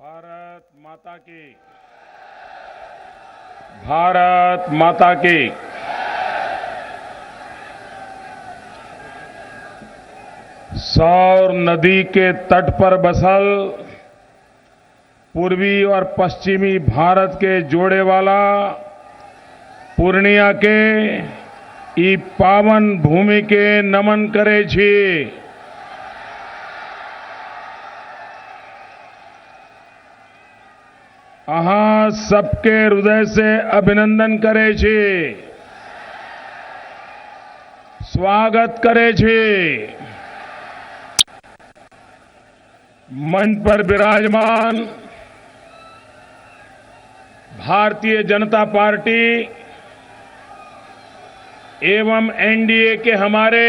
भारत माता की। भारत माता की। सौर नदी के तट पर बसल पूर्वी और पश्चिमी भारत के जोड़े वाला पूर्णिया के ई पावन भूमि के नमन करे छी। अहाँ सबके हृदय से अभिनंदन करे छी, स्वागत करे छी। मंच पर विराजमान भारतीय जनता पार्टी एवं एनडीए के हमारे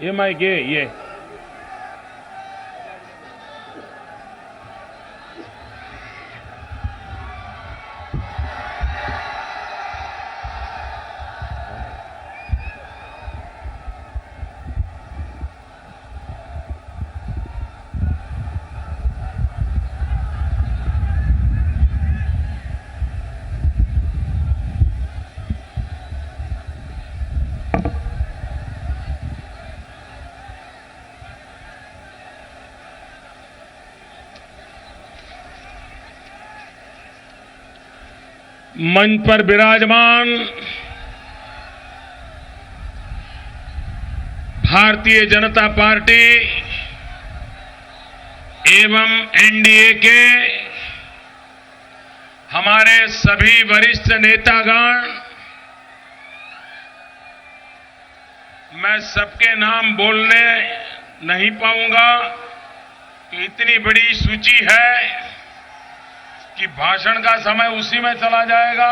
ये माइक ये मंच पर विराजमान भारतीय जनता पार्टी एवं एनडीए के हमारे सभी वरिष्ठ नेतागण, मैं सबके नाम बोलने नहीं पाऊंगा कि इतनी बड़ी सूची है कि भाषण का समय उसी में चला जाएगा।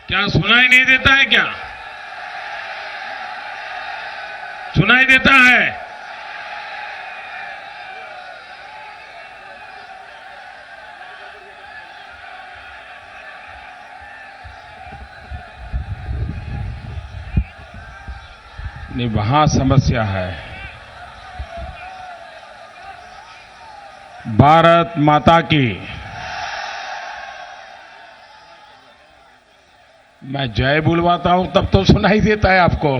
क्या सुनाई नहीं देता है क्या? सुनाई देता है? नहीं, वहां समस्या है। भारत माता की। मैं जय बुलवाता हूं तब तो सुनाई देता है आपको।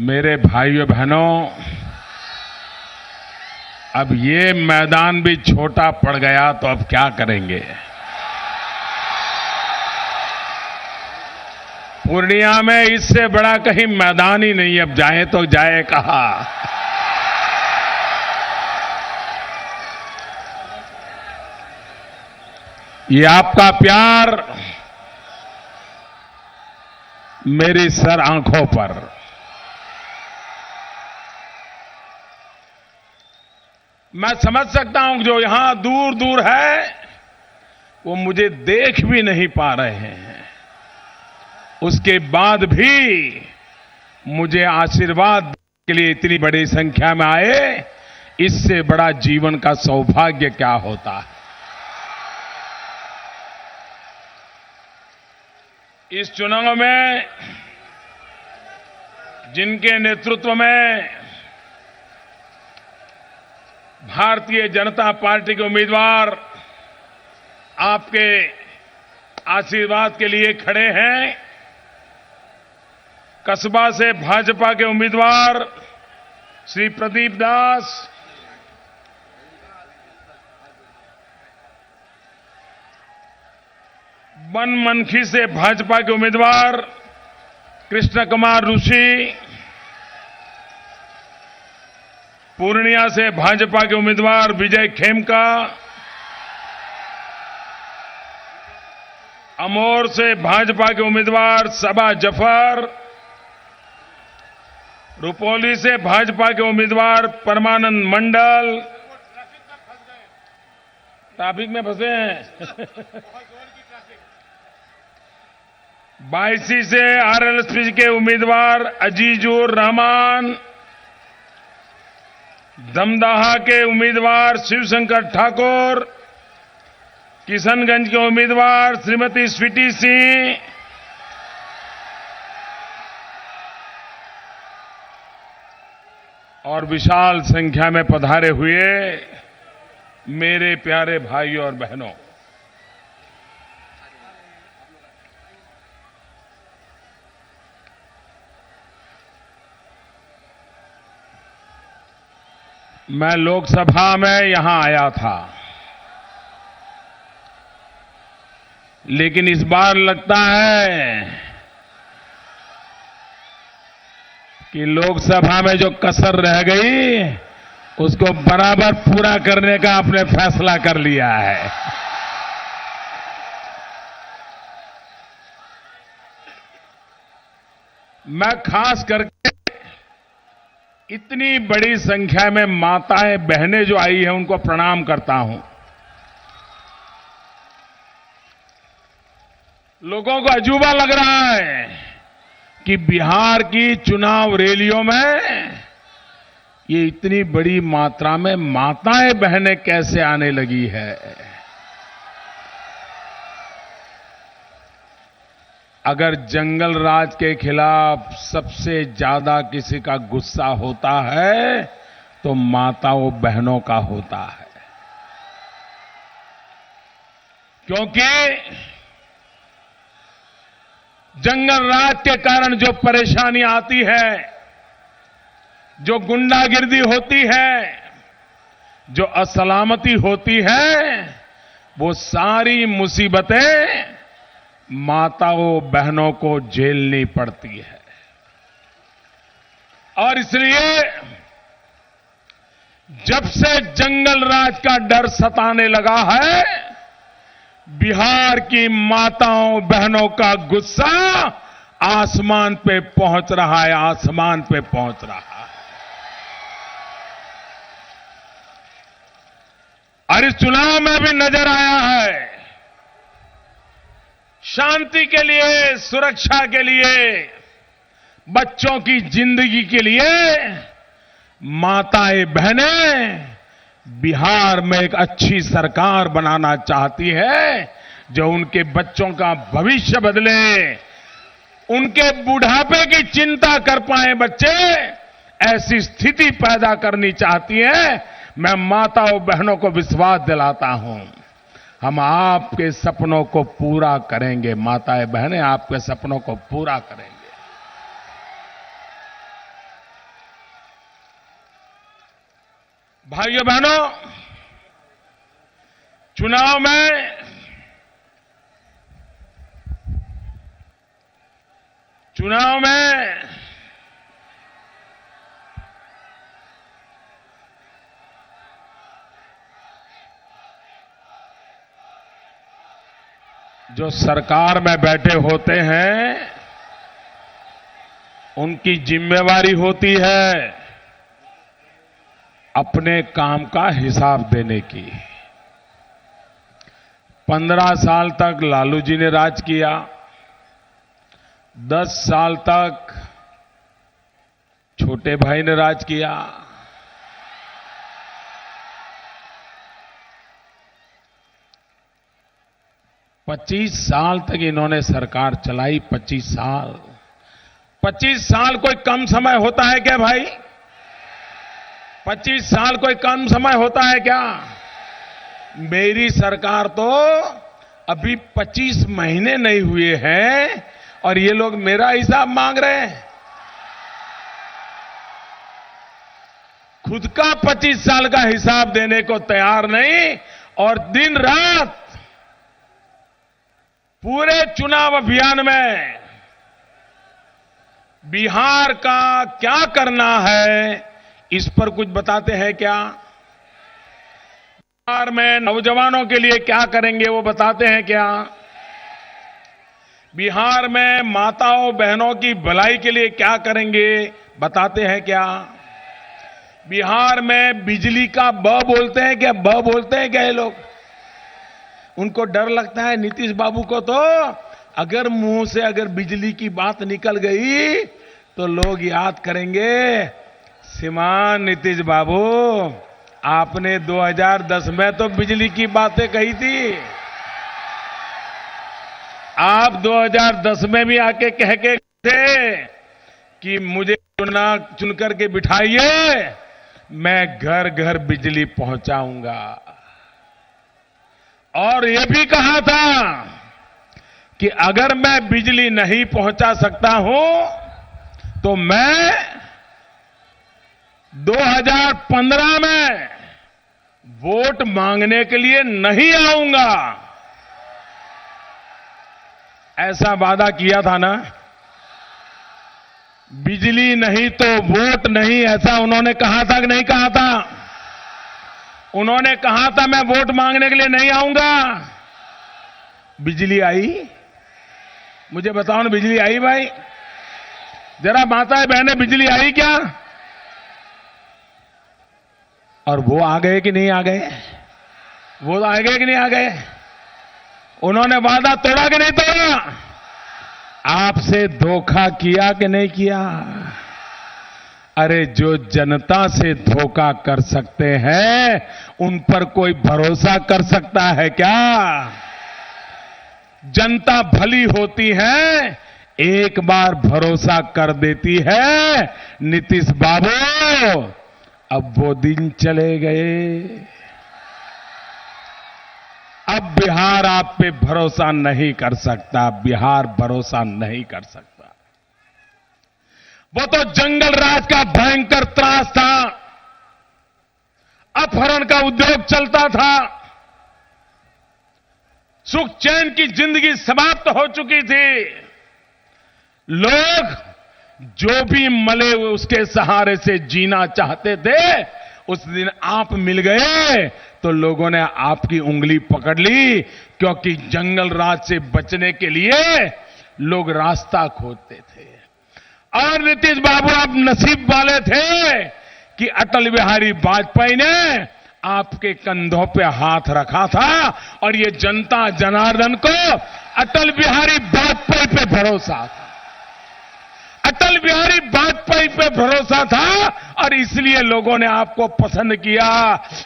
मेरे भाइयों बहनों, अब ये मैदान भी छोटा पड़ गया तो अब क्या करेंगे? पूर्णिया में इससे बड़ा कहीं मैदान ही नहीं, अब जाए तो जाए कहां? ये आपका प्यार मेरी सर आंखों पर। मैं समझ सकता हूं जो यहां दूर दूर है वो मुझे देख भी नहीं पा रहे हैं, उसके बाद भी मुझे आशीर्वाद के लिए इतनी बड़ी संख्या में आए, इससे बड़ा जीवन का सौभाग्य क्या होता है। इस चुनाव में जिनके नेतृत्व में भारतीय जनता पार्टी के उम्मीदवार आपके आशीर्वाद के लिए खड़े हैं, कस्बा से भाजपा के उम्मीदवार श्री प्रदीप दास, बनमनखी से भाजपा के उम्मीदवार कृष्ण कुमार ऋषि, पूर्णिया से भाजपा के उम्मीदवार विजय खेमका, अमोर से भाजपा के उम्मीदवार सबा जफर, रुपौली से भाजपा के उम्मीदवार परमानंद मंडल, ट्रैफिक में फंसे हैं। बायसी से आरएलएसपी के उम्मीदवार अजीजुर रहमान, दमदाहा के उम्मीदवार शिवशंकर ठाकुर, किशनगंज के उम्मीदवार श्रीमती स्वीटी सिंह, और विशाल संख्या में पधारे हुए मेरे प्यारे भाइयों और बहनों, मैं लोकसभा में यहां आया था, लेकिन इस बार लगता है कि लोकसभा में जो कसर रह गई उसको बराबर पूरा करने का आपने फैसला कर लिया है। मैं खास करके इतनी बड़ी संख्या में माताएं बहनें जो आई हैं उनको प्रणाम करता हूं। लोगों को अजूबा लग रहा है कि बिहार की चुनाव रैलियों में ये इतनी बड़ी मात्रा में माताएं बहनें कैसे आने लगी है। अगर जंगल राज के खिलाफ सबसे ज्यादा किसी का गुस्सा होता है तो माताओं बहनों का होता है, क्योंकि जंगल राज के कारण जो परेशानी आती है, जो गुंडागिर्दी होती है, जो असलामती होती है, वो सारी मुसीबतें माताओं बहनों को झेलनी पड़ती है। और इसलिए जब से जंगल राज का डर सताने लगा है, बिहार की माताओं बहनों का गुस्सा आसमान पे पहुंच रहा है, आसमान पे पहुंच रहा है। और इस चुनाव में भी नजर आया है, शांति के लिए, सुरक्षा के लिए, बच्चों की जिंदगी के लिए माताएं बहनें बिहार में एक अच्छी सरकार बनाना चाहती है, जो उनके बच्चों का भविष्य बदले, उनके बुढ़ापे की चिंता कर पाए बच्चे, ऐसी स्थिति पैदा करनी चाहती है। मैं माताओं बहनों को विश्वास दिलाता हूं, हम आपके सपनों को पूरा करेंगे। माताएं बहनें आपके सपनों को पूरा करेंगे। भाइयों बहनों, चुनाव में जो सरकार में बैठे होते हैं उनकी जिम्मेवारी होती है अपने काम का हिसाब देने की। 15 साल तक लालू जी ने राज किया, 10 साल तक छोटे भाई ने राज किया, 25 साल तक इन्होंने सरकार चलाई। 25 साल कोई कम समय होता है क्या भाई? 25 साल कोई कम समय होता है क्या? मेरी सरकार तो अभी 25 महीने नहीं हुए हैं और ये लोग मेरा हिसाब मांग रहे हैं। खुद का 25 साल का हिसाब देने को तैयार नहीं और दिन रात पूरे चुनाव अभियान में बिहार का क्या करना है, इस पर कुछ बताते हैं क्या? बिहार में नौजवानों के लिए क्या करेंगे वो बताते हैं क्या? बिहार में माताओं बहनों की भलाई के लिए क्या करेंगे बताते हैं क्या? बिहार में बिजली का ब बोलते हैं क्या? ब बोलते हैं क्या ये लोग? उनको डर लगता है नीतीश बाबू को, तो अगर मुंह से अगर बिजली की बात निकल गई तो लोग याद करेंगे, श्रीमान नीतीश बाबू आपने 2010 में तो बिजली की बातें कही थी, आप 2010 में भी आके कह के थे कि मुझे चुन करके बिठाइए, मैं घर घर बिजली पहुंचाऊंगा। और यह भी कहा था कि अगर मैं बिजली नहीं पहुंचा सकता हूं तो मैं 2015 में वोट मांगने के लिए नहीं आऊंगा, ऐसा वादा किया था ना। बिजली नहीं तो वोट नहीं, ऐसा उन्होंने कहा था कि नहीं कहा था? उन्होंने कहा था मैं वोट मांगने के लिए नहीं आऊंगा। बिजली आई? मुझे बताओ ना, बिजली आई भाई? जरा माताएं बहनें, बिजली आई क्या? और वो आ गए कि नहीं आ गए? वो आ गए कि नहीं आ गए? उन्होंने वादा तोड़ा कि नहीं तोड़ा? आपसे धोखा किया कि नहीं किया? अरे जो जनता से धोखा कर सकते हैं उन पर कोई भरोसा कर सकता है क्या? जनता भली होती है, एक बार भरोसा कर देती है। नीतीश बाबू अब वो दिन चले गए। अब बिहार आप पे भरोसा नहीं कर सकता, बिहार भरोसा नहीं कर सकता। वो तो जंगल राज का भयंकर त्रास था, अपहरण का उद्योग चलता था, सुख चैन की जिंदगी समाप्त हो चुकी थी। लोग जो भी मले उसके सहारे से जीना चाहते थे, उस दिन आप मिल गए तो लोगों ने आपकी उंगली पकड़ ली, क्योंकि जंगल राज से बचने के लिए लोग रास्ता खोजते थे। और नीतीश बाबू आप नसीब वाले थे कि अटल बिहारी वाजपेयी ने आपके कंधों पे हाथ रखा था और ये जनता जनार्दन को अटल बिहारी वाजपेयी पे भरोसा था। अटल बिहारी वाजपेयी पे भरोसा था और इसलिए लोगों ने आपको पसंद किया।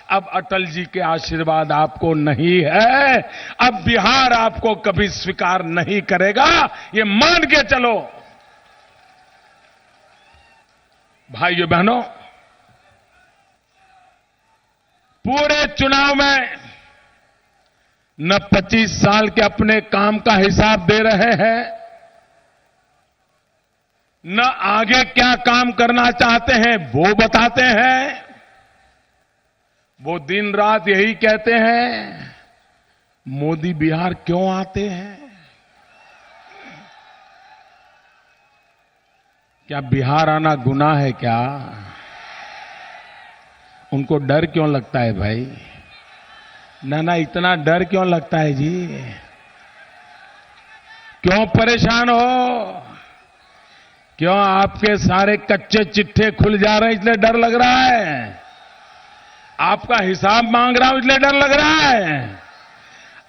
अब अटल जी के आशीर्वाद आपको नहीं है, अब बिहार आपको कभी स्वीकार नहीं करेगा, ये मान के चलो। भाइयों बहनों, पूरे चुनाव में न 25 साल के अपने काम का हिसाब दे रहे हैं, न आगे क्या काम करना चाहते हैं वो बताते हैं। वो दिन रात यही कहते हैं, मोदी बिहार क्यों आते हैं? क्या बिहार आना गुनाह है क्या? उनको डर क्यों लगता है भाई? ना इतना डर क्यों लगता है जी? क्यों परेशान हो? क्यों आपके सारे कच्चे चिट्ठे खुल जा रहे हैं इसलिए डर लग रहा है? आपका हिसाब मांग रहा हूं इसलिए डर लग रहा है?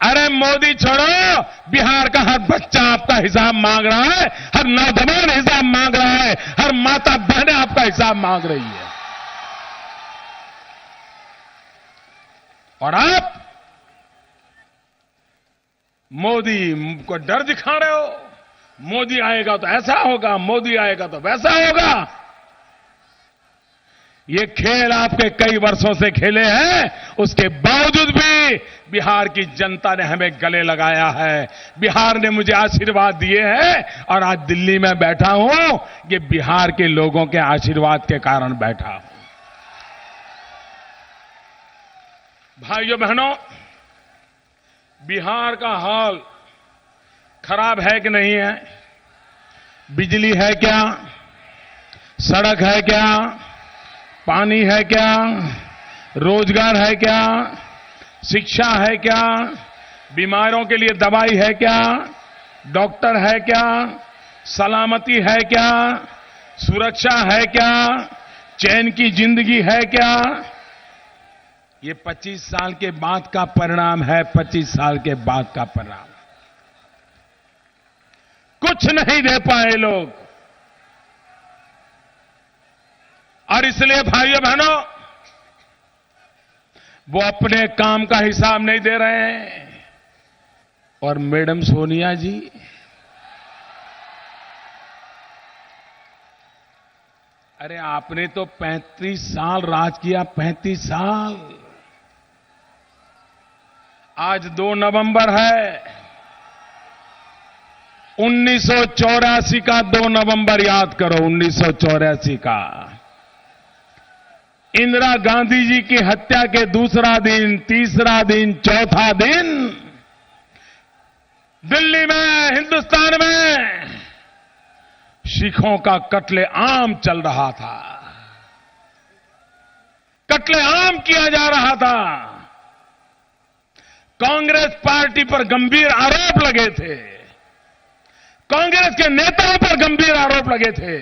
अरे मोदी छोड़ो, बिहार का हर बच्चा आपका हिसाब मांग रहा है, हर नौजवान हिसाब मांग रहा है, हर माता बहनें आपका हिसाब मांग रही है। और आप मोदी को डर दिखा रहे हो, मोदी आएगा तो ऐसा होगा, मोदी आएगा तो वैसा होगा। ये खेल आपके कई वर्षों से खेले हैं, उसके बावजूद भी बिहार की जनता ने हमें गले लगाया है, बिहार ने मुझे आशीर्वाद दिए हैं और आज दिल्ली में बैठा हूं, ये बिहार के लोगों के आशीर्वाद के कारण बैठा हूं। भाइयों बहनों, बिहार का हाल खराब है कि नहीं है? बिजली है क्या? सड़क है क्या, पानी है क्या, रोजगार है क्या, शिक्षा है क्या, बीमारों के लिए दवाई है क्या, डॉक्टर है क्या, सलामती है क्या, सुरक्षा है क्या, चैन की जिंदगी है क्या? ये 25 साल के बाद का परिणाम है, 25 साल के बाद का परिणाम। कुछ नहीं दे पाए लोग, और इसलिए भाइयों बहनों, वो अपने काम का हिसाब नहीं दे रहे हैं। और मैडम सोनिया जी, अरे आपने तो 35 साल राज किया, 35 साल। आज 2 नवंबर है, 1984 का 2 नवंबर याद करो, 1984 का। इंदिरा गांधी जी की हत्या के दूसरा दिन, तीसरा दिन, चौथा दिन दिल्ली में, हिंदुस्तान में सिखों का कत्ले आम चल रहा था, कत्ले आम किया जा रहा था। कांग्रेस पार्टी पर गंभीर आरोप लगे थे, कांग्रेस के नेताओं पर गंभीर आरोप लगे थे।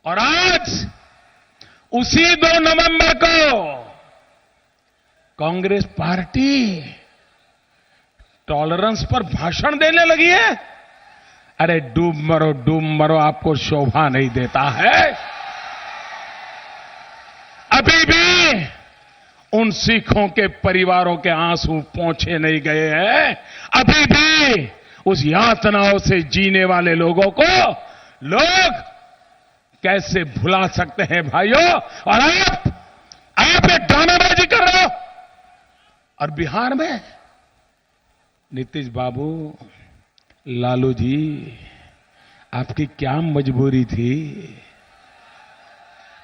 और आज उसी 2 नवंबर को कांग्रेस पार्टी टॉलरेंस पर भाषण देने लगी है। अरे डूब मरो, आपको शोभा नहीं देता है। अभी भी उन सिखों के परिवारों के आंसू पोंछे नहीं गए हैं। अभी भी उस यातनाओं से जीने वाले लोगों को लोग कैसे भुला सकते हैं भाइयों? और आप एक ड्रामाबाजी कर रहे हो। और बिहार में नीतीश बाबू, लालू जी, आपकी क्या मजबूरी थी?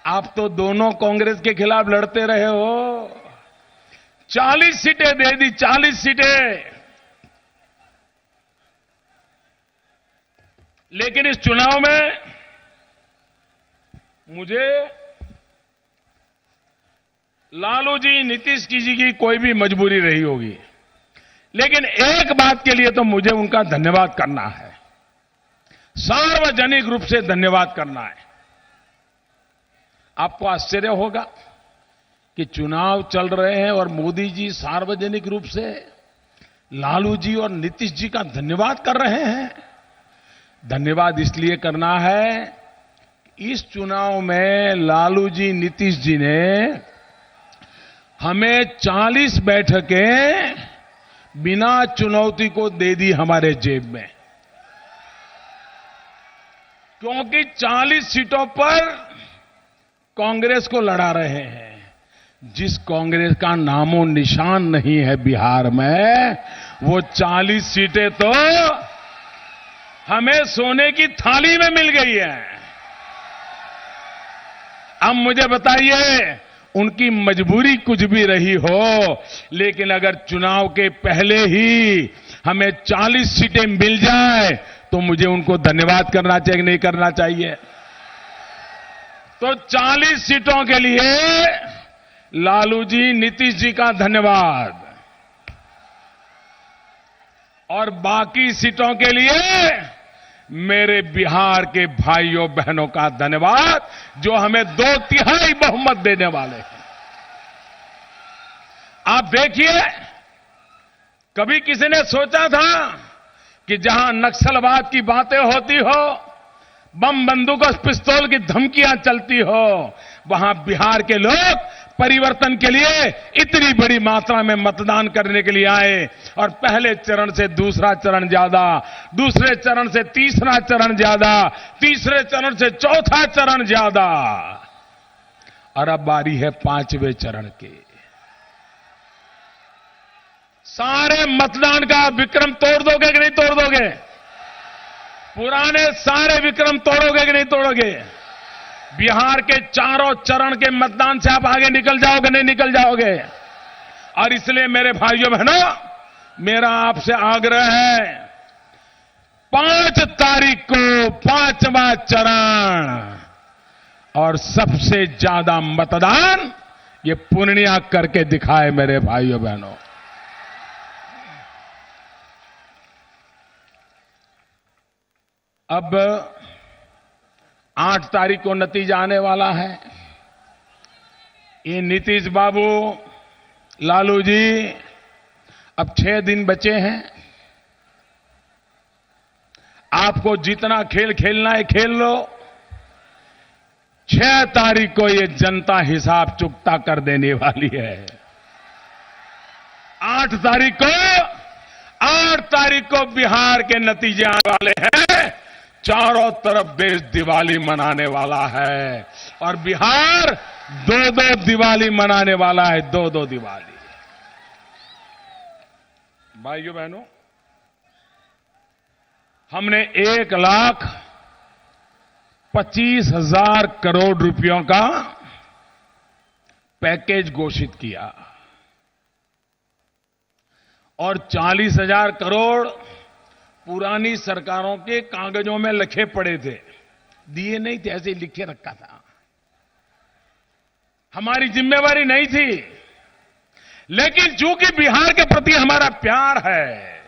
आप तो दोनों कांग्रेस के खिलाफ लड़ते रहे हो। 40 सीटें दे दी, 40 सीटें। लेकिन इस चुनाव में मुझे लालू जी, नीतीश जी की कोई भी मजबूरी रही होगी, लेकिन एक बात के लिए तो मुझे उनका धन्यवाद करना है, सार्वजनिक रूप से धन्यवाद करना है। आपको आश्चर्य होगा कि चुनाव चल रहे हैं और मोदी जी सार्वजनिक रूप से लालू जी और नीतीश जी का धन्यवाद कर रहे हैं। धन्यवाद इसलिए करना है, इस चुनाव में लालू जी, नीतीश जी ने हमें 40 बैठकें बिना चुनौती को दे दी हमारे जेब में। क्योंकि 40 सीटों पर कांग्रेस को लड़ा रहे हैं। जिस कांग्रेस का नामो निशान नहीं है बिहार में, वो 40 सीटें तो हमें सोने की थाली में मिल गई है। अब मुझे बताइए, उनकी मजबूरी कुछ भी रही हो, लेकिन अगर चुनाव के पहले ही हमें 40 सीटें मिल जाए तो मुझे उनको धन्यवाद करना चाहिए कि नहीं करना चाहिए? तो 40 सीटों के लिए लालू जी, नीतीश जी का धन्यवाद, और बाकी सीटों के लिए मेरे बिहार के भाइयों बहनों का धन्यवाद, जो हमें 2/3 बहुमत देने वाले हैं। आप देखिए, कभी किसी ने सोचा था कि जहां नक्सलवाद की बातें होती हो, बम बंदूक और पिस्तौल की धमकियां चलती हो, वहां बिहार के लोग परिवर्तन के लिए इतनी बड़ी मात्रा में मतदान करने के लिए आए, और पहले चरण से दूसरा चरण ज्यादा, दूसरे चरण से तीसरा चरण ज्यादा, तीसरे चरण से चौथा चरण ज्यादा, और अब बारी है 5वें चरण की। सारे मतदान का विक्रम तोड़ दोगे कि नहीं तोड़ दोगे? पुराने सारे विक्रम तोड़ोगे कि नहीं तोड़ोगे? बिहार के चारों चरण के मतदान से आप आगे निकल जाओगे, नहीं निकल जाओगे? और इसलिए मेरे भाइयों बहनों, मेरा आपसे आग्रह है, 5 तारीख को 5वां चरण और सबसे ज्यादा मतदान ये पूर्णिया करके दिखाए मेरे भाइयों बहनों। अब 8 तारीख को नतीजा आने वाला है। ये नीतीश बाबू, लालू जी, अब 6 दिन बचे हैं। आपको जितना खेल खेलना है खेल लो। 6 तारीख को ये जनता हिसाब चुकता कर देने वाली है। 8 तारीख को बिहार के नतीजे आने वाले हैं। चारों तरफ देश दिवाली मनाने वाला है और बिहार 2-2 दिवाली मनाने वाला है। 2-2 दिवाली। भाइयों बहनों, हमने 1,25,000 करोड़ रुपयों का पैकेज घोषित किया और 40,000 करोड़ पुरानी सरकारों के कागजों में लिखे पड़े थे, दिए नहीं थे, ऐसे ही लिखे रखा था। हमारी जिम्मेवारी नहीं थी, लेकिन चूंकि बिहार के प्रति हमारा प्यार है,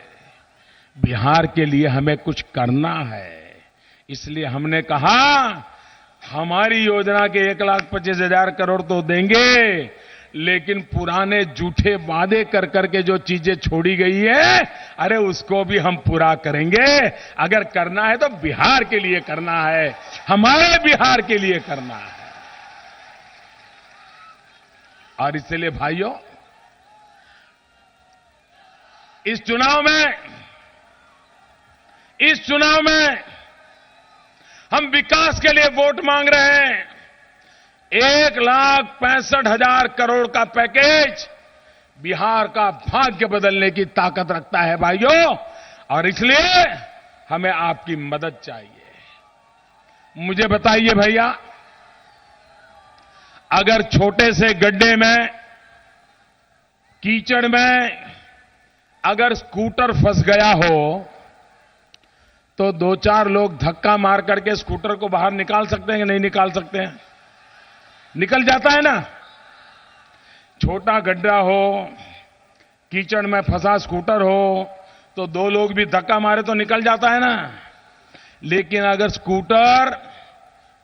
बिहार के लिए हमें कुछ करना है, इसलिए हमने कहा हमारी योजना के 1,25,000 करोड़ तो देंगे, लेकिन पुराने झूठे वादे कर करके जो चीजें छोड़ी गई है, अरे उसको भी हम पूरा करेंगे। अगर करना है तो बिहार के लिए करना है, हमारे बिहार के लिए करना है। और इसलिए भाइयों, इस चुनाव में हम विकास के लिए वोट मांग रहे हैं। 1,65,000 करोड़ का पैकेज बिहार का भाग्य बदलने की ताकत रखता है भाइयों, और इसलिए हमें आपकी मदद चाहिए। मुझे बताइए भैया, अगर छोटे से गड्ढे में, कीचड़ में अगर स्कूटर फंस गया हो तो 2-4 लोग धक्का मार करके स्कूटर को बाहर निकाल सकते हैं कि नहीं निकाल सकते हैं? निकल जाता है ना। छोटा गड्ढा हो, कीचड़ में फंसा स्कूटर हो तो 2 लोग भी धक्का मारे तो निकल जाता है ना। लेकिन अगर स्कूटर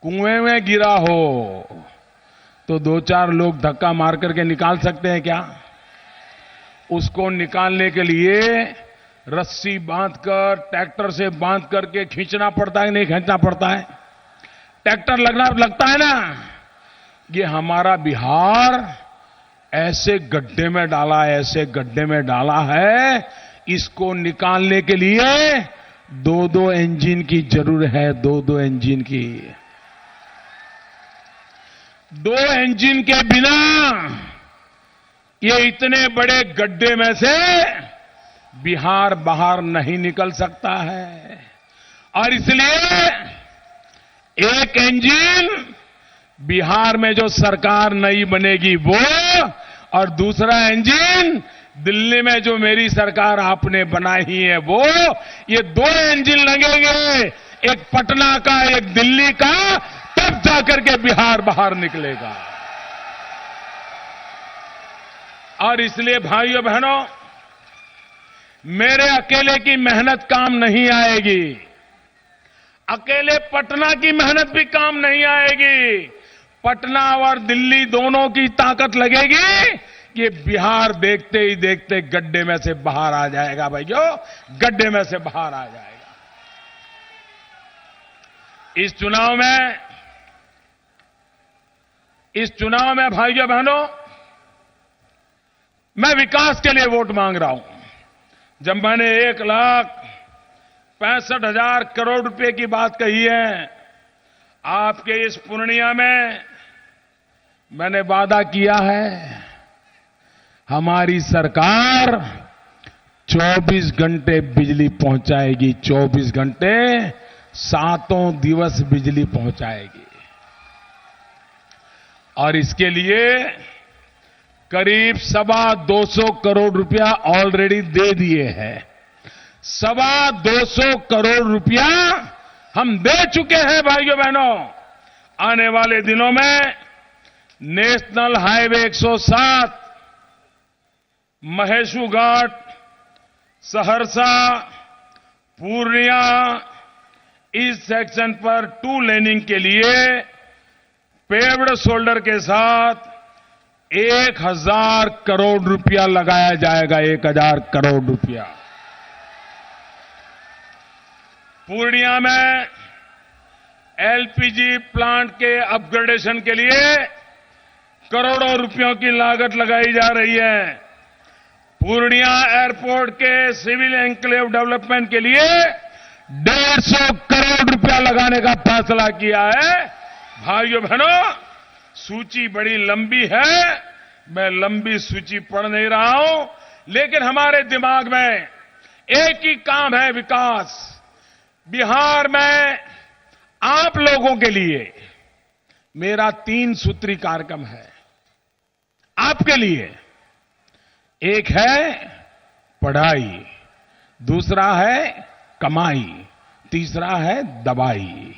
कुएं में गिरा हो तो 2-4 लोग धक्का मार करके निकाल सकते हैं क्या? उसको निकालने के लिए रस्सी बांधकर, ट्रैक्टर से बांध करके खींचना पड़ता है, नहीं खींचना पड़ता है? ट्रैक्टर लगता है ना। ये हमारा बिहार ऐसे गड्ढे में डाला है, इसको निकालने के लिए 2-2 इंजन की जरूरत है। 2-2 इंजन की। 2 इंजन के बिना ये इतने बड़े गड्ढे में से बिहार बाहर नहीं निकल सकता है। और इसलिए एक इंजन बिहार में जो सरकार नई बनेगी वो, और दूसरा इंजन दिल्ली में जो मेरी सरकार आपने बनाई है वो, ये 2 इंजन लगेंगे, एक पटना का, एक दिल्ली का, तब जाकर के बिहार बाहर निकलेगा। और इसलिए भाइयों बहनों, मेरे अकेले की मेहनत काम नहीं आएगी, अकेले पटना की मेहनत भी काम नहीं आएगी। पटना और दिल्ली दोनों की ताकत लगेगी, ये बिहार देखते ही देखते गड्ढे में से बाहर आ जाएगा भाइयों, गड्ढे में से बाहर आ जाएगा। इस चुनाव में भाइयों बहनों, मैं विकास के लिए वोट मांग रहा हूं। जब मैंने 1,65,000 करोड़ रुपए की बात कही है, आपके इस पूर्णिया में मैंने वादा किया है, हमारी सरकार 24 घंटे बिजली पहुंचाएगी। 24 घंटे, 7 दिवस बिजली पहुंचाएगी। और इसके लिए करीब 225 करोड़ रुपया ऑलरेडी दे दिए हैं। 225 करोड़ रुपया हम दे चुके हैं भाइयों बहनों। आने वाले दिनों में नेशनल हाईवे 107 महेशू घाट, सहरसा, पूर्णिया इस सेक्शन पर 2 लेनिंग के लिए पेव्ड शोल्डर के साथ 1000 करोड़ रुपया लगाया जाएगा। 1000 करोड़ रुपया। पूर्णिया में एलपीजी प्लांट के अपग्रेडेशन के लिए करोड़ों रुपयों की लागत लगाई जा रही है। पूर्णिया एयरपोर्ट के सिविल एन्क्लेव डेवलपमेंट के लिए 150 करोड़ रुपया लगाने का फैसला किया है। भाइयों बहनों, सूची बड़ी लंबी है, मैं लंबी सूची पढ़ नहीं रहा हूं, लेकिन हमारे दिमाग में एक ही काम है, विकास। बिहार में आप लोगों के लिए मेरा 3 सूत्री कार्यक्रम है आपके लिए। एक है पढ़ाई, दूसरा है कमाई, तीसरा है दवाई।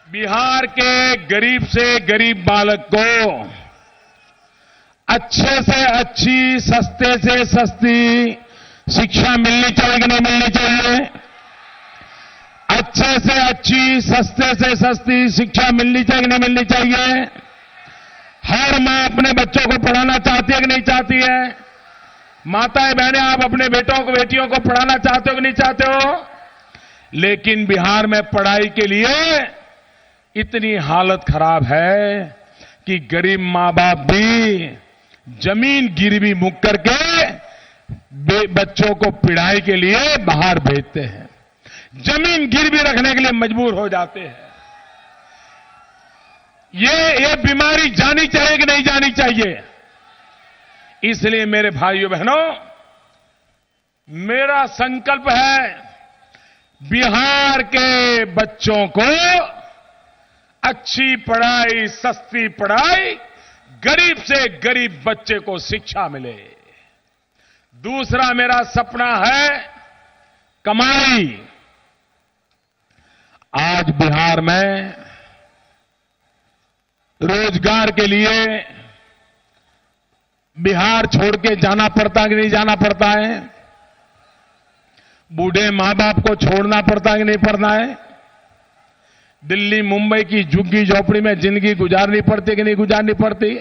बिहार के गरीब से गरीब बालक को अच्छे से अच्छी, सस्ते से सस्ती शिक्षा मिलनी चाहिए कि नहीं मिलनी चाहिए? अच्छे से अच्छी, सस्ते से सस्ती शिक्षा मिलनी चाहिए कि नहीं मिलनी चाहिए? हर मां अपने बच्चों को पढ़ाना चाहती है कि नहीं चाहती है? माताएं बहनें, आप अपने बेटों को, बेटियों को पढ़ाना चाहते हो कि नहीं चाहते हो? लेकिन बिहार में पढ़ाई के लिए इतनी हालत खराब है कि गरीब मां बाप भी जमीन गिरवी मुक करके बच्चों को पढ़ाई के लिए बाहर भेजते हैं, जमीन गिरवी रखने के लिए मजबूर हो जाते हैं। ये बीमारी जानी चाहिए कि नहीं जानी चाहिए? इसलिए मेरे भाइयों बहनों, मेरा संकल्प है बिहार के बच्चों को अच्छी पढ़ाई, सस्ती पढ़ाई, गरीब से गरीब बच्चे को शिक्षा मिले। दूसरा मेरा सपना है कमाई। आज बिहार में रोजगार के लिए बिहार छोड़ के जाना पड़ता है कि नहीं जाना पड़ता है? बूढ़े मां बाप को छोड़ना पड़ता है कि नहीं पड़ता है? दिल्ली मुंबई की झुग्गी झोपड़ी में जिंदगी गुजारनी पड़ती कि नहीं गुजारनी पड़ती?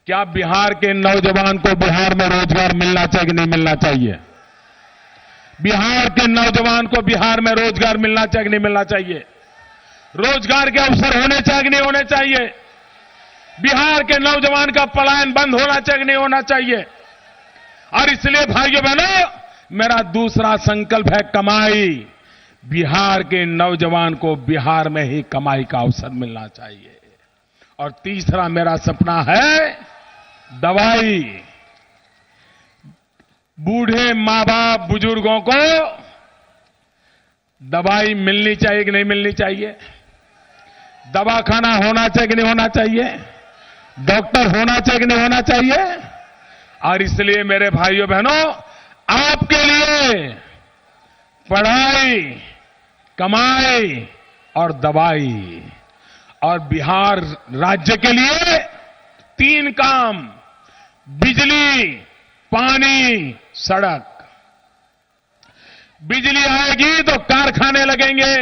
क्या बिहार के नौजवान को बिहार में रोजगार मिलना चाहिए कि नहीं मिलना चाहिए? बिहार के नौजवान को बिहार में रोजगार मिलना चाहिए कि नहीं मिलना चाहिए? रोजगार के अवसर होने चाहिए कि नहीं होने चाहिए? बिहार के नौजवान का पलायन बंद होना चाहिए कि नहीं होना चाहिए? और इसलिए भाइयों बहनों, मेरा दूसरा संकल्प है कमाई। बिहार के नौजवान को बिहार में ही कमाई का अवसर मिलना चाहिए। और तीसरा मेरा सपना है दवाई। बूढ़े मां बाप, बुजुर्गों को दवाई मिलनी चाहिए कि नहीं मिलनी चाहिए? दवाखाना होना चाहिए कि नहीं होना चाहिए? डॉक्टर होना चाहिए कि नहीं होना चाहिए? और इसलिए मेरे भाइयों बहनों, आपके लिए पढ़ाई, कमाई और दवाई, और बिहार राज्य के लिए 3 काम: बिजली, पानी, सड़क। बिजली आएगी तो कारखाने लगेंगे,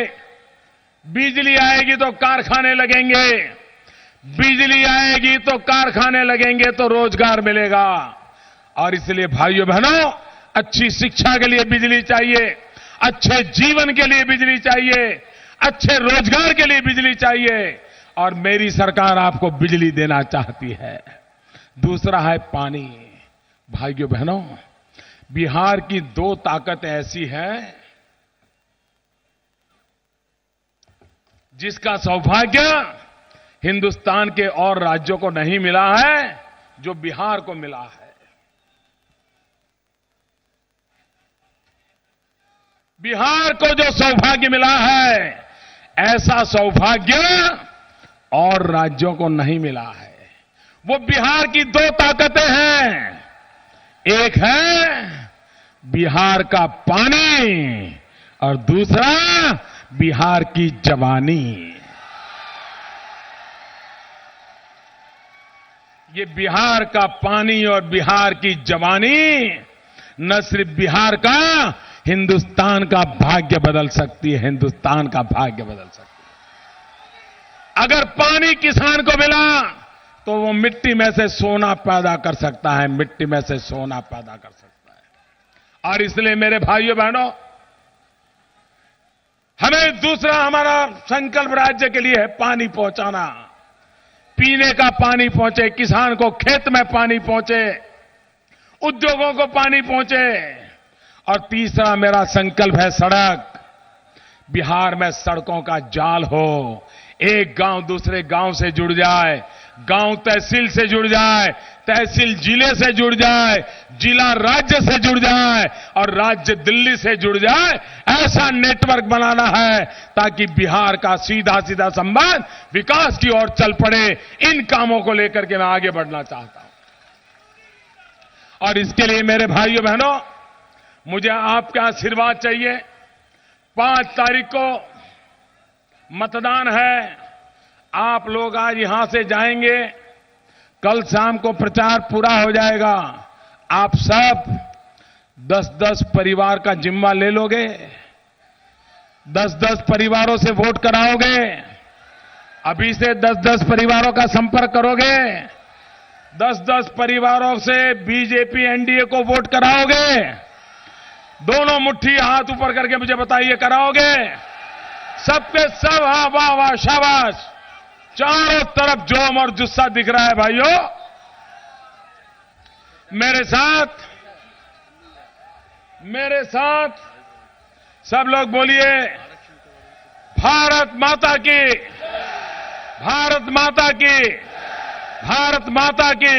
बिजली आएगी तो कारखाने लगेंगे, बिजली आएगी तो कारखाने लगेंगे तो रोजगार मिलेगा। और इसलिए भाइयों बहनों, अच्छी शिक्षा के लिए बिजली चाहिए, अच्छे जीवन के लिए बिजली चाहिए, अच्छे रोजगार के लिए बिजली चाहिए, और मेरी सरकार आपको बिजली देना चाहती है। दूसरा है पानी। भाइयों बहनों, बिहार की 2 ताकतें ऐसी हैं जिसका सौभाग्य हिंदुस्तान के और राज्यों को नहीं मिला है, जो बिहार को मिला है। बिहार को जो सौभाग्य मिला है, ऐसा सौभाग्य और राज्यों को नहीं मिला है। वो बिहार की 2 ताकतें हैं। एक है बिहार का पानी और दूसरा बिहार की जवानी। ये बिहार का पानी और बिहार की जवानी न सिर्फ बिहार का, हिंदुस्तान का भाग्य बदल सकती है, हिंदुस्तान का भाग्य बदल सकती है। अगर पानी किसान को मिला तो वो मिट्टी में से सोना पैदा कर सकता है, मिट्टी में से सोना पैदा कर सकता है। और इसलिए मेरे भाइयों बहनों, हमें दूसरा हमारा संकल्प राज्य के लिए है पानी पहुंचाना, पीने का पानी पहुंचे, किसान को खेत में पानी पहुंचे, उद्योगों को पानी पहुंचे। और तीसरा मेरा संकल्प है सड़क। बिहार में सड़कों का जाल हो, एक गांव दूसरे गांव से जुड़ जाए, गांव तहसील से जुड़ जाए, तहसील जिले से जुड़ जाए, जिला राज्य से जुड़ जाए और राज्य दिल्ली से जुड़ जाए। ऐसा नेटवर्क बनाना है ताकि बिहार का सीधा सीधा संबंध विकास की ओर चल पड़े। इन कामों को लेकर के मैं आगे बढ़ना चाहता हूं और इसके लिए मेरे भाइयों बहनों, मुझे आपका आशीर्वाद चाहिए। 5 तारीख को मतदान है। आप लोग आज यहां से जाएंगे, कल शाम को प्रचार पूरा हो जाएगा। आप सब 10-10 परिवार का जिम्मा ले लोगे, 10-10 परिवारों से वोट कराओगे, अभी से 10-10 परिवारों का संपर्क करोगे, 10-10 परिवारों से बीजेपी एनडीए को वोट कराओगे। दोनों मुट्ठी हाथ ऊपर करके मुझे बताइए, कराओगे? सबके सब, हाँ, वाह वाह, शाबाश। चारों तरफ जोम और जुस्सा दिख रहा है भाइयों। मेरे साथ सब लोग बोलिए, भारत माता की, भारत माता की, भारत माता की।